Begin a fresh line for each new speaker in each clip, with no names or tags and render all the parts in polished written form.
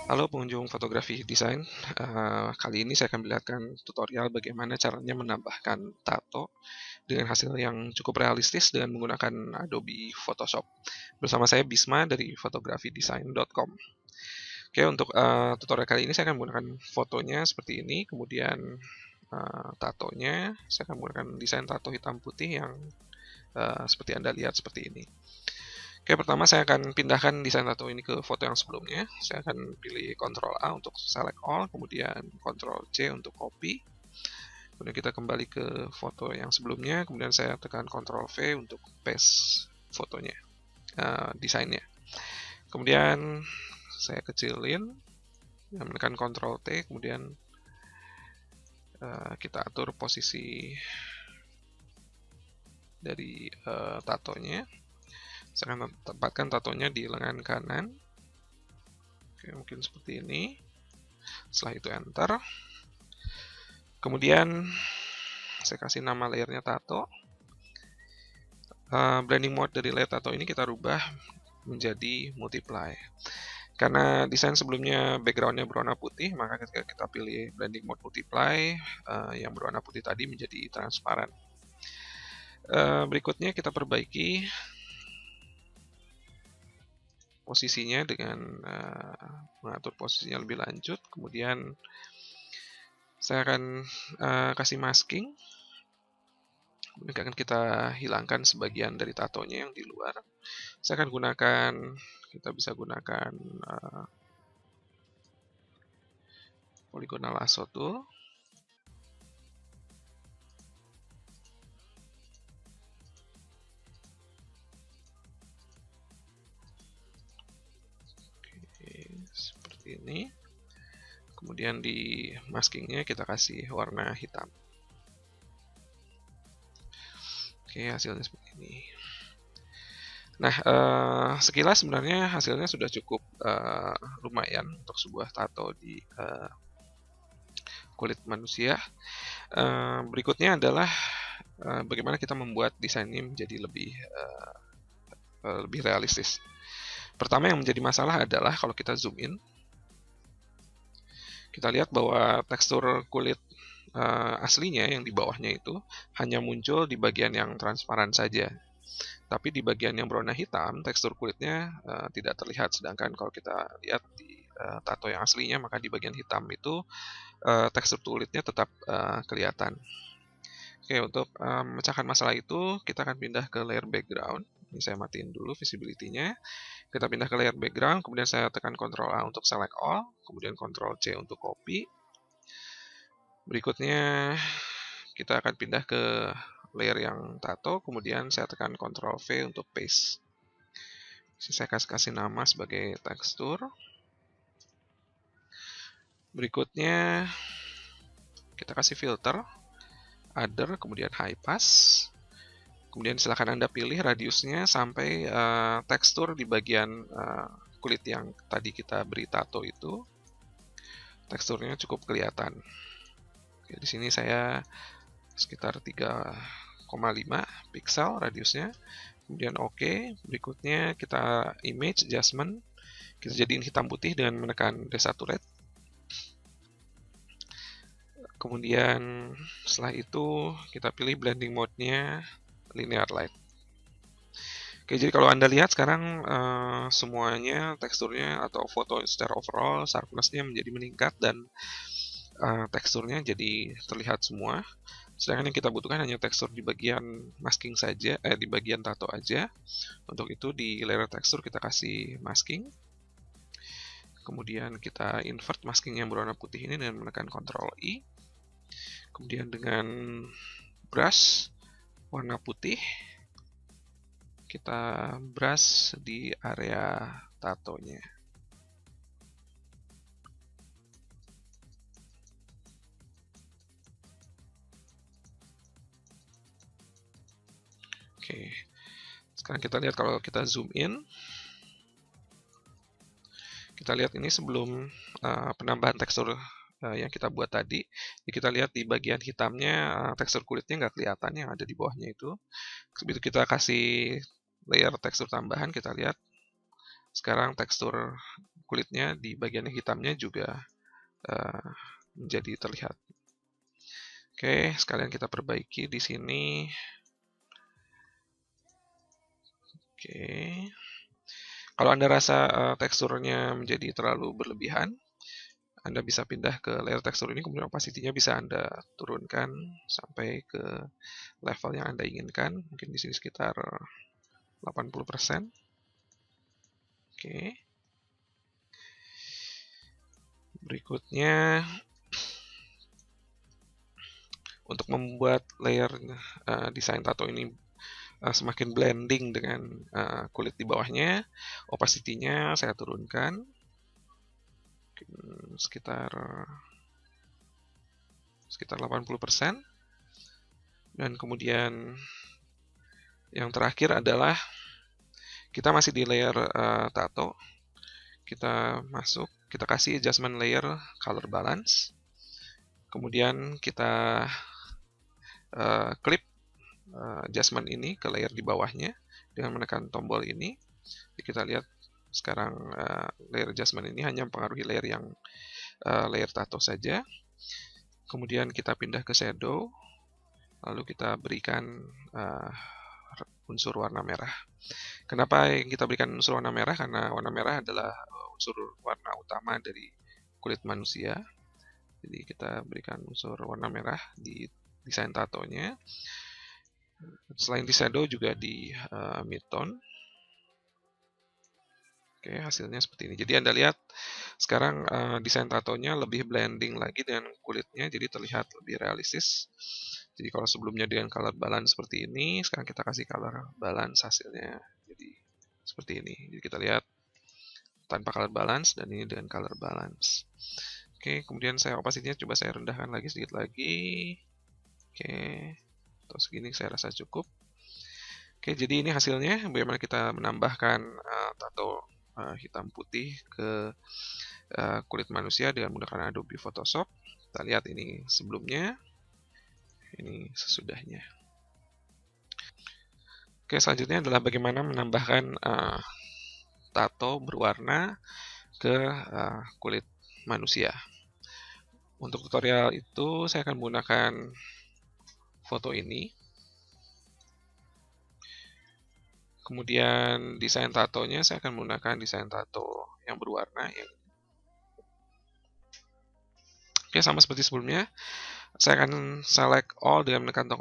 Halo pengunjung fotografi desain. Kali ini saya akan memperlihatkan tutorial bagaimana caranya menambahkan tato dengan hasil yang cukup realistis dengan menggunakan Adobe Photoshop. Bersama saya Bisma dari fotografidesign.com. Oke, untuk tutorial kali ini saya akan menggunakan fotonya seperti ini, kemudian tatonya saya akan menggunakan desain tato hitam putih yang seperti Anda lihat seperti ini. Oke, pertama saya akan pindahkan desain tato ini ke foto yang sebelumnya. Saya akan pilih Ctrl A untuk select all, kemudian Ctrl C untuk copy. Kemudian kita kembali ke foto yang sebelumnya, kemudian saya tekan Ctrl V untuk paste fotonya, desainnya. Kemudian saya kecilin, menekan Ctrl T, kemudian kita atur posisi dari tatonya. Saya akan tempatkan tatonya di lengan kanan. Oke, mungkin seperti ini. Setelah itu enter. Kemudian saya kasih nama layernya tato. Blending mode dari layer tato ini kita rubah menjadi multiply. Karena desain sebelumnya backgroundnya berwarna putih, maka ketika kita pilih blending mode multiply, yang berwarna putih tadi menjadi transparan. Berikutnya kita perbaiki posisinya dengan mengatur posisinya lebih lanjut. Kemudian saya akan kasih masking. Kemudian akan kita hilangkan sebagian dari tatonya yang di luar. Saya akan gunakan, kita bisa gunakan polygonal lasso tool. Seperti ini. Kemudian di maskingnya kita kasih warna hitam. Oke, hasilnya seperti ini. Nah, sekilas sebenarnya hasilnya sudah cukup lumayan untuk sebuah tato di kulit manusia. Berikutnya adalah bagaimana kita membuat desain ini menjadi lebih realistis. Pertama yang menjadi masalah adalah kalau kita zoom in, kita lihat bahwa tekstur kulit aslinya yang di bawahnya itu hanya muncul di bagian yang transparan saja. Tapi di bagian yang berwarna hitam, tekstur kulitnya tidak terlihat. Sedangkan kalau kita lihat di tato yang aslinya, maka di bagian hitam itu tekstur kulitnya tetap kelihatan. Oke, untuk memecahkan masalah itu, kita akan pindah ke layer background. Ini saya matiin dulu visibility-nya. Kita pindah ke layer background, kemudian saya tekan Ctrl A untuk select all, kemudian Ctrl C untuk copy. Berikutnya kita akan pindah ke layer yang tato, kemudian saya tekan Ctrl V untuk paste. Saya kasih nama sebagai tekstur. Berikutnya kita kasih filter, other, kemudian high pass. Kemudian silakan Anda pilih radiusnya sampai tekstur di bagian kulit yang tadi kita beri tato itu teksturnya cukup kelihatan. Oke, di sini saya sekitar 3,5 pixel radiusnya. Kemudian oke. Berikutnya kita image adjustment. Kita jadiin hitam putih dengan menekan desaturate. Kemudian setelah itu kita pilih blending mode-nya linear light. Oke, jadi kalau Anda lihat sekarang semuanya teksturnya atau foto secara overall sharpness-nya menjadi meningkat dan teksturnya jadi terlihat semua. Sedangkan yang kita butuhkan hanya tekstur di bagian masking saja, di bagian tato aja. Untuk itu di layer tekstur kita kasih masking. Kemudian kita invert masking yang berwarna putih ini dengan menekan Ctrl I. Kemudian dengan brush warna putih, kita brush di area tatonya. Oke, sekarang kita lihat kalau kita zoom in, kita lihat ini sebelum penambahan tekstur yang kita buat tadi. Kita lihat di bagian hitamnya tekstur kulitnya nggak kelihatan yang ada di bawahnya itu. Begitu kita kasih layer tekstur tambahan, kita lihat sekarang tekstur kulitnya di bagian hitamnya juga menjadi terlihat. Oke, sekalian kita perbaiki di sini. Oke. Kalau Anda rasa teksturnya menjadi terlalu berlebihan, Anda bisa pindah ke layer tekstur ini, kemudian opacity-nya bisa Anda turunkan sampai ke level yang Anda inginkan. Mungkin di sini sekitar 80%. Oke. Berikutnya, untuk membuat layer desain tato ini semakin blending dengan kulit di bawahnya, opacity-nya saya turunkan sekitar 80%. Dan kemudian yang terakhir adalah kita masih di layer tato. Kita masuk, kita kasih adjustment layer color balance. Kemudian kita klik adjustment ini ke layer di bawahnya dengan menekan tombol ini. Jadi kita lihat sekarang layer adjustment ini hanya mempengaruhi layer yang layer tato saja. Kemudian kita pindah ke shadow, lalu kita berikan unsur warna merah. Kenapa kita berikan unsur warna merah? Karena warna merah adalah unsur warna utama dari kulit manusia. Jadi kita berikan unsur warna merah di desain tatonya. Selain di shadow juga di midtone. Oke, hasilnya seperti ini. Jadi Anda lihat sekarang desain tatonya lebih blending lagi dengan kulitnya, jadi terlihat lebih realistis. Jadi kalau sebelumnya dengan color balance seperti ini, sekarang kita kasih color balance hasilnya jadi seperti ini. Jadi kita lihat tanpa color balance dan ini dengan color balance. Oke, kemudian opacity-nya coba saya rendahkan lagi sedikit lagi. Oke, atau segini saya rasa cukup. Oke, jadi ini hasilnya bagaimana kita menambahkan tato hitam putih ke kulit manusia dengan menggunakan Adobe Photoshop. Kita lihat ini sebelumnya, ini sesudahnya. Oke, selanjutnya adalah bagaimana menambahkan tato berwarna ke kulit manusia. Untuk tutorial itu saya akan menggunakan foto ini. Kemudian desain tatonya saya akan menggunakan desain tato yang berwarna. Oke, sama seperti sebelumnya, saya akan select all dengan menekan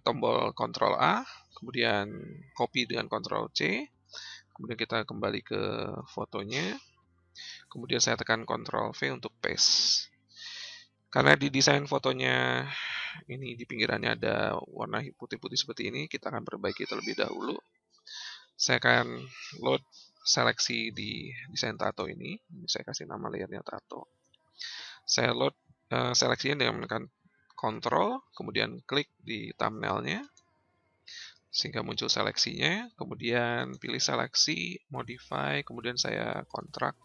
tombol Ctrl A, kemudian copy dengan Ctrl C, kemudian kita kembali ke fotonya, kemudian saya tekan Ctrl V untuk paste. Karena di desain fotonya ini di pinggirannya ada warna putih-putih seperti ini, kita akan perbaiki terlebih dahulu. Saya akan load seleksi di desain tato ini. Saya kasih nama layernya tato. Saya load seleksinya dengan menekan Ctrl, kemudian klik di thumbnailnya, sehingga muncul seleksinya. Kemudian pilih seleksi, modify, kemudian saya kontrak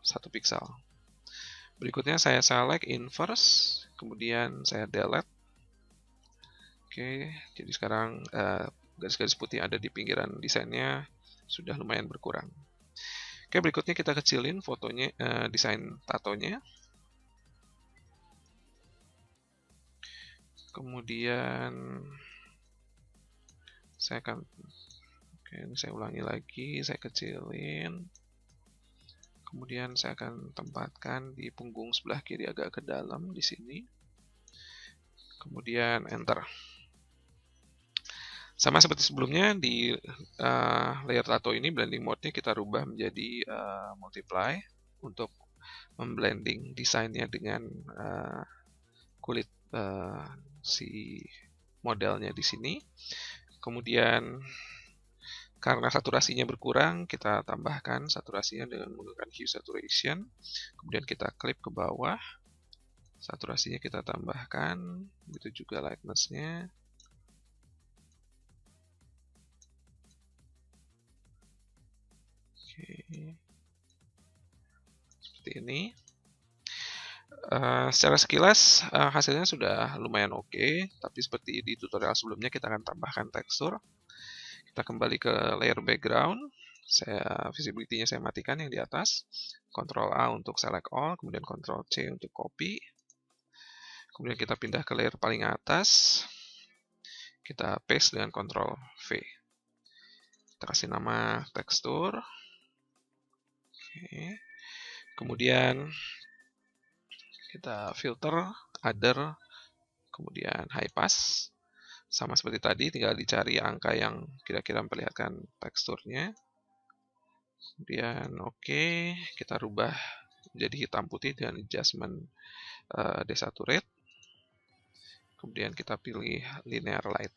1 pixel. Berikutnya saya select inverse, kemudian saya delete. Oke, jadi sekarang garis-garis putih ada di pinggiran desainnya sudah lumayan berkurang. Oke, berikutnya kita kecilin fotonya, desain tatonya. Kemudian saya akan, ini saya ulangi lagi, saya kecilin. Kemudian saya akan tempatkan di punggung sebelah kiri agak ke dalam di sini. Kemudian enter. Sama seperti sebelumnya di layer tato ini blending mode-nya kita rubah menjadi multiply untuk memblending desainnya dengan kulit si modelnya di sini. Kemudian karena saturasinya berkurang, kita tambahkan saturasinya dengan menggunakan hue saturation. Kemudian kita klip ke bawah, saturasinya kita tambahkan, begitu juga lightness-nya. Oke, seperti ini. Secara sekilas hasilnya sudah lumayan oke, tapi seperti di tutorial sebelumnya kita akan tambahkan tekstur. Kita kembali ke layer background, visibility-nya saya matikan yang di atas. Ctrl A untuk select all, kemudian Ctrl C untuk copy. Kemudian kita pindah ke layer paling atas. Kita paste dengan Ctrl V. Kita kasih nama tekstur. Oke. Kemudian kita filter, other, kemudian high pass. Sama seperti tadi, tinggal dicari angka yang kira-kira memperlihatkan teksturnya. Kemudian oke, kita rubah menjadi hitam putih dengan adjustment desaturate. Kemudian kita pilih linear light.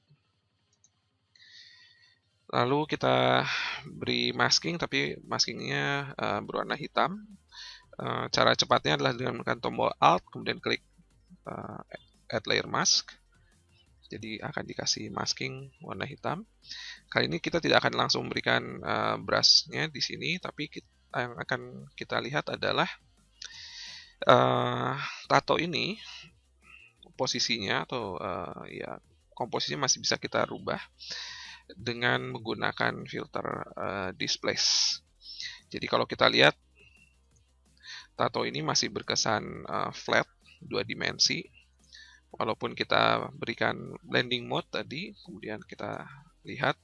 Lalu kita beri masking, tapi maskingnya berwarna hitam. Cara cepatnya adalah dengan menekan tombol Alt, kemudian klik Add Layer Mask. Jadi akan dikasih masking warna hitam. Kali ini kita tidak akan langsung memberikan brushnya di sini, tapi yang akan kita lihat adalah tato ini posisinya atau ya komposisinya masih bisa kita rubah dengan menggunakan filter displace. Jadi kalau kita lihat tato ini masih berkesan flat, 2 dimensi. Walaupun kita berikan blending mode tadi, kemudian kita lihat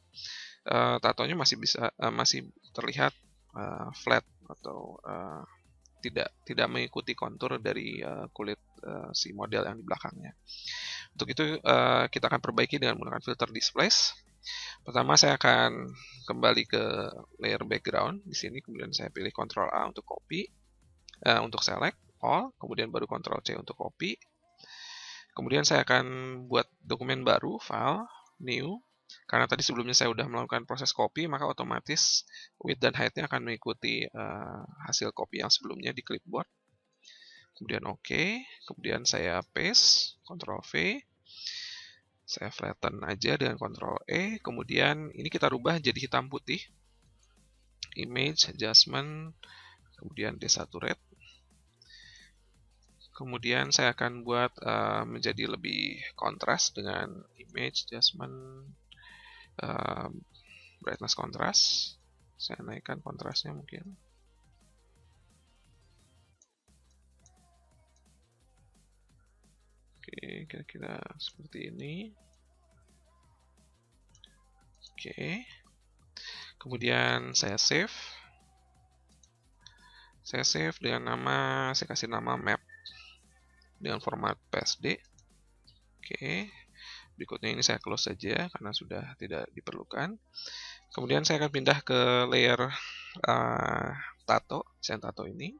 tatonya masih terlihat flat atau tidak mengikuti kontur dari kulit si model yang di belakangnya. Untuk itu kita akan perbaiki dengan menggunakan filter displace. Pertama saya akan kembali ke layer background di sini, kemudian saya pilih Ctrl A untuk copy. Untuk select all, kemudian baru Ctrl C untuk copy. Kemudian saya akan buat dokumen baru, file, new. Karena tadi sebelumnya saya sudah melakukan proses copy, maka otomatis width dan height-nya akan mengikuti hasil copy yang sebelumnya di clipboard. Kemudian oke, kemudian saya paste, Ctrl V. Saya flatten aja dengan Ctrl E. Kemudian ini kita rubah jadi hitam putih. Image, adjustment, kemudian desaturate. Kemudian saya akan buat menjadi lebih kontras dengan image, adjustment, brightness contrast. Saya naikkan kontrasnya mungkin. Oke, kira-kira seperti ini. Oke. Kemudian saya save. Saya save dengan saya kasih nama map dengan format PSD. Oke. Berikutnya ini saya close saja karena sudah tidak diperlukan. Kemudian saya akan pindah ke layer tato, desain tato ini.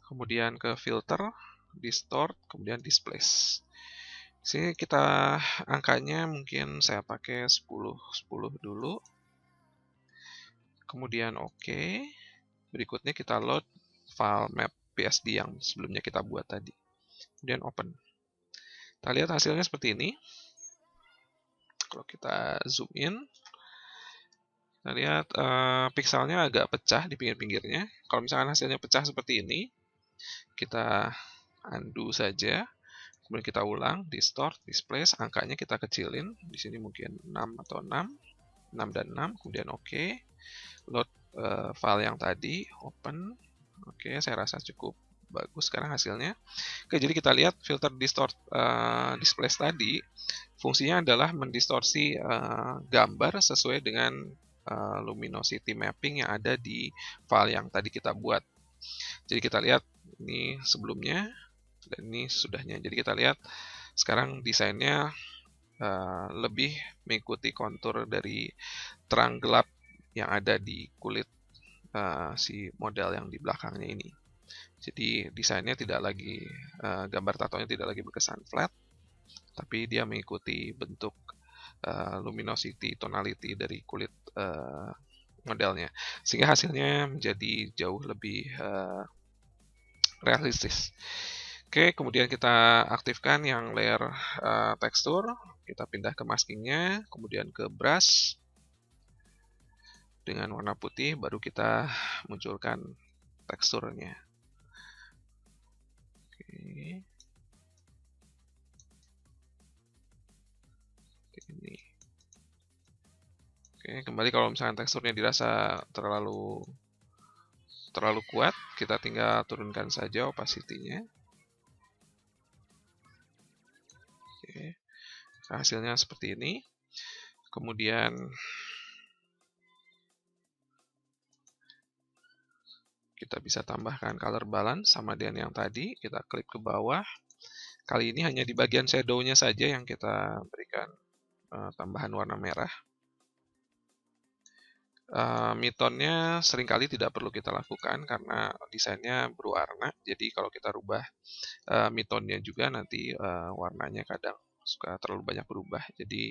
Kemudian ke filter, distort, kemudian displace. Sini kita angkanya mungkin saya pakai 10 dulu. Kemudian oke. Berikutnya kita load file map PSD yang sebelumnya kita buat tadi. Kemudian open. Kita lihat hasilnya seperti ini. Kalau kita zoom in, kita lihat pixelnya agak pecah di pinggir-pinggirnya. Kalau misalkan hasilnya pecah seperti ini, kita undo saja. Kemudian kita ulang, distort, displace, angkanya kita kecilin. Di sini mungkin 6 atau 6 dan 6, kemudian oke. Load file yang tadi, open. Oke, saya rasa cukup bagus sekarang hasilnya. Oke, jadi kita lihat filter distort displace tadi fungsinya adalah mendistorsi gambar sesuai dengan luminosity mapping yang ada di file yang tadi kita buat. Jadi kita lihat ini sebelumnya dan ini sudahnya. Jadi kita lihat sekarang desainnya lebih mengikuti kontur dari terang gelap yang ada di kulit si model yang di belakangnya ini. Jadi desainnya tidak lagi, gambar tatonya tidak lagi berkesan flat, tapi dia mengikuti bentuk luminosity, tonality dari kulit modelnya. Sehingga hasilnya menjadi jauh lebih realistis. Oke, kemudian kita aktifkan yang layer tekstur. Kita pindah ke maskingnya, kemudian ke brush. Dengan warna putih, baru kita munculkan teksturnya. Oke. Ini. Oke, Oke, kembali kalau misalnya teksturnya dirasa terlalu kuat, kita tinggal turunkan saja opacity-nya. Oke, hasilnya seperti ini. Kemudian kita bisa tambahkan color balance sama dengan yang tadi. Kita klik ke bawah. Kali ini hanya di bagian shadow-nya saja yang kita berikan tambahan warna merah. Midtone-nya seringkali tidak perlu kita lakukan karena desainnya berwarna. Jadi kalau kita rubah midtone-nya juga nanti warnanya kadang suka terlalu banyak berubah. Jadi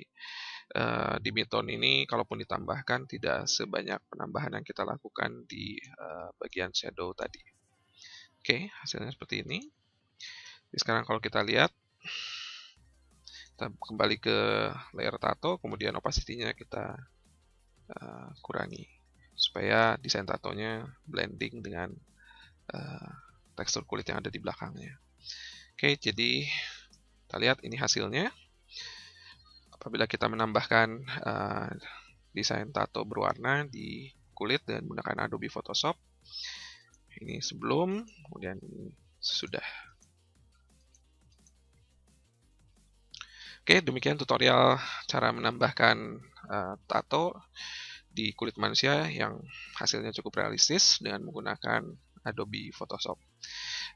di midtone ini kalaupun ditambahkan tidak sebanyak penambahan yang kita lakukan di bagian shadow tadi. Oke, hasilnya seperti ini. Jadi sekarang kalau kita lihat, kita kembali ke layer tato, kemudian opacity-nya kita kurangi supaya desain tatonya blending dengan tekstur kulit yang ada di belakangnya. Oke, jadi kita lihat ini hasilnya. Apabila kita menambahkan desain tato berwarna di kulit dengan menggunakan Adobe Photoshop, ini sebelum, kemudian ini sesudah. Oke, demikian tutorial cara menambahkan tato di kulit manusia yang hasilnya cukup realistis dengan menggunakan Adobe Photoshop.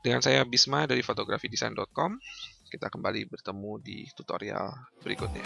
Dengan saya Bisma dari fotografidesign.com, kita kembali bertemu di tutorial berikutnya.